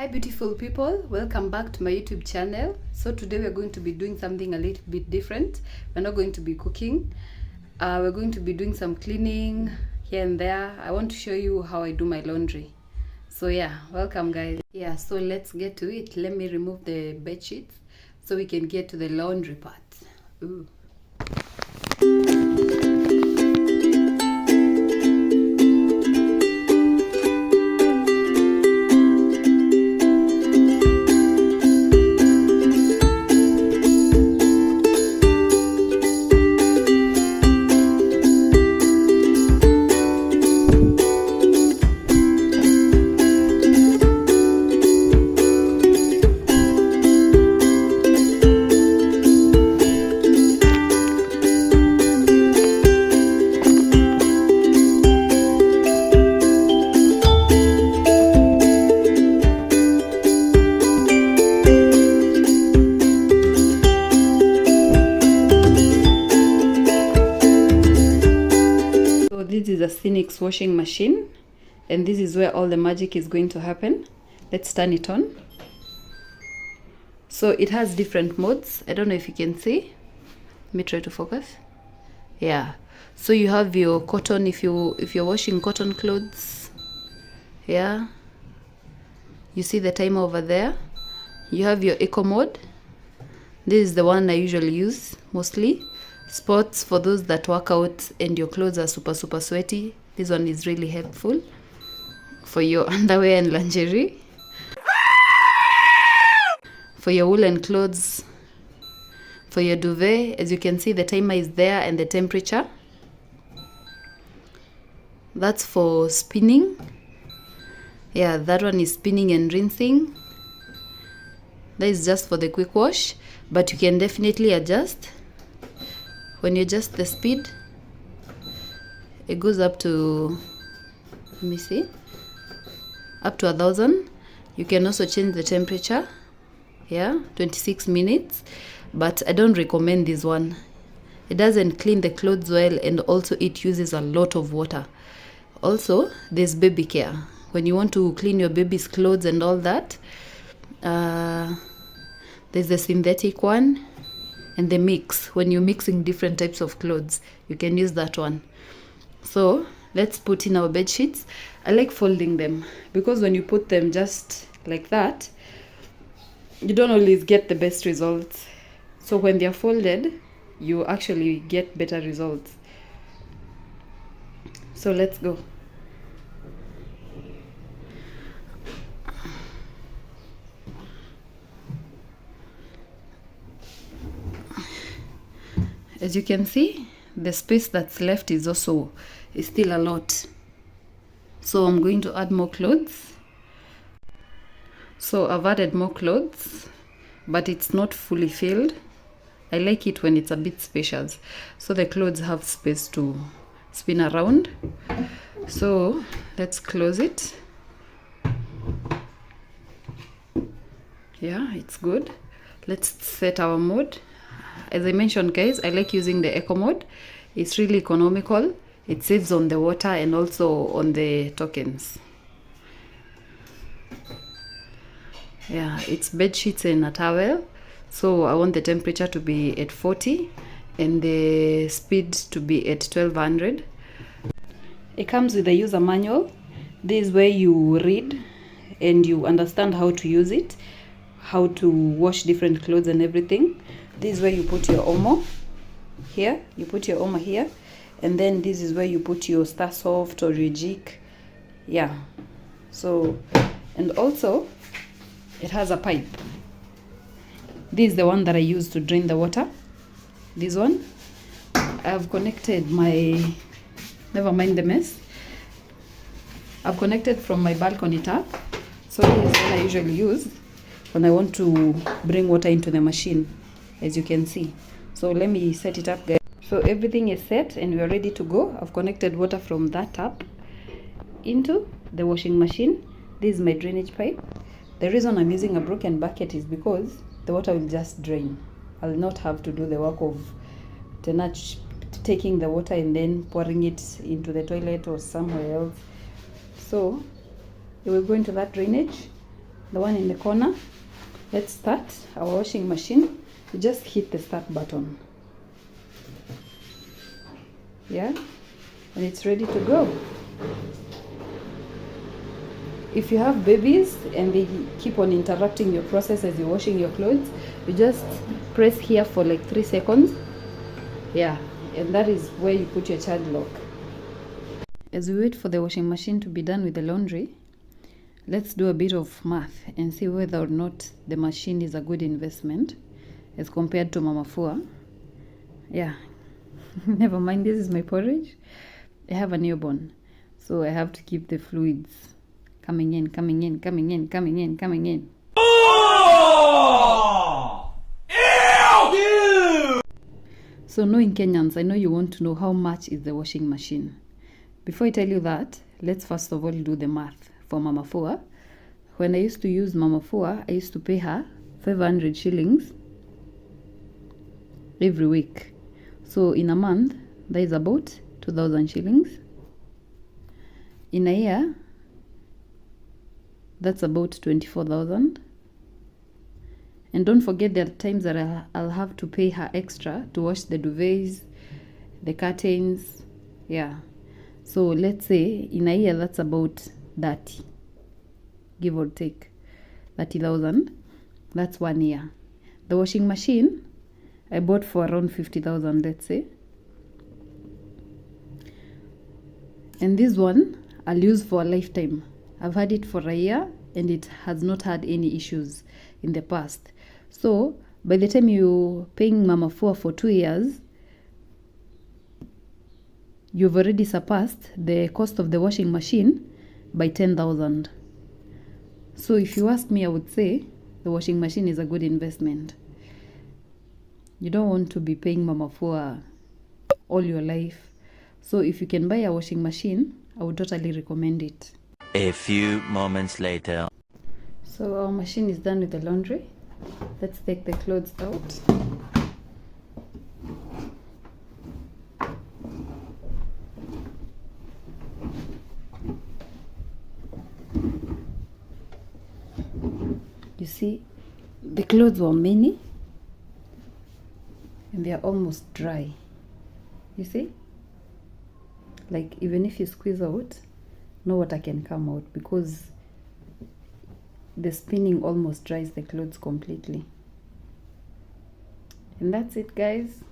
Hi beautiful people, welcome back to my YouTube channel. So today we're going to be doing something a little bit different. We're not going to be cooking. We're going to be doing some cleaning here and there. I want to show you how I do my laundry. So yeah, welcome guys. Yeah, so let's get to it. Let me remove the bed sheets so we can get to the laundry part. Ooh. This is a Syinix washing machine, and this is where all the magic is going to happen. Let's turn it on. So it has different modes. I don't know if you can see. Let me try to focus. Yeah. So you have your cotton if you're washing cotton clothes. Yeah. You see the timer over there. You have your eco mode. This is the one I usually use mostly. Sports for those that work out and your clothes are super sweaty. This one is really helpful for your underwear and lingerie. For your woolen clothes. For your duvet, as you can see, the timer is there and the temperature. That's for spinning. Yeah, that one is spinning and rinsing. That is just for the quick wash, but you can definitely adjust. When you adjust the speed, it goes up to, let me see, up to 1000. You can also change the temperature. Yeah, 26 minutes. But I don't recommend this one. It doesn't clean the clothes well, and also it uses a lot of water. Also, there's baby care. When you want to clean your baby's clothes and all that, there's the synthetic one. And the mix, when you're mixing different types of clothes, you can use that one. So let's put in our bed sheets. I like folding them because when you put them just like that, you don't always get the best results. So when they're folded, you actually get better results. So let's go. As you can see, the space that's left is still a lot. So I'm going to add more clothes. So I've added more clothes, but it's not fully filled. I like it when it's a bit spacious, so the clothes have space to spin around. So let's close it. Yeah, it's good. Let's set our mode. As I mentioned, guys, I like using the eco mode. It's really economical. It saves on the water and also on the tokens. Yeah, it's bed sheets and a towel. So I want the temperature to be at 40 and the speed to be at 1200. It comes with a user manual. This is where you read and you understand how to use it, how to wash different clothes and everything. This is where you put your Omo here. You put your Omo here, and then this is where you put your Star Soft or your Jik. Yeah. So, and also it has a pipe. This is the one that I use to drain the water. This one. I've connected my, never mind the mess. I've connected from my balcony tap. So this is what I usually use when I want to bring water into the machine, as you can see. So let me set it up, guys. So everything is set and we are ready to go. I've connected water from that tap into the washing machine. This is my drainage pipe. The reason I'm using a broken bucket is because the water will just drain. I'll not have to do the work of taking the water and then pouring it into the toilet or somewhere else. So it will go into that drainage. the one in the corner. Let's start our washing machine. You just hit the start button. Yeah, and it's ready to go. If you have babies and they keep on interrupting your process as you're washing your clothes, you just press here for like 3 seconds. Yeah, and that is where you put your child lock. As we wait for the washing machine to be done with the laundry, let's do a bit of math and see whether or not the machine is a good investment as compared to Mama Fua. Yeah, never mind, this is my porridge. I have a newborn, so I have to keep the fluids coming in. Oh! Ew! So knowing Kenyans, I know you want to know how much is the washing machine. Before I tell you that, let's first of all do the math for Mama Fua. When I used to use Mama Fua, I used to pay her 500 shillings every week. So in a month, that is about 2,000 shillings. In a year, that's about 24,000. And don't forget there are times that I'll have to pay her extra to wash the duvets, the curtains. Yeah. So let's say in a year that's about 30, give or take 30,000. That's 1 year. The washing machine I bought for around 50,000, let's say. And this one I'll use for a lifetime. I've had it for a year and it has not had any issues in the past. So by the time you're paying Mama Fua for 2 years, you've already surpassed the cost of the washing machine by 10,000. So if you ask me, I would say the washing machine is a good investment. You don't want to be paying Mama Fua all your life. So if you can buy a washing machine, I would totally recommend it. A few moments later. So our machine is done with the laundry. Let's take the clothes out. You see, the clothes were many and they are almost dry. You see? Like even if you squeeze out, no water can come out because the spinning almost dries the clothes completely. And that's it, guys.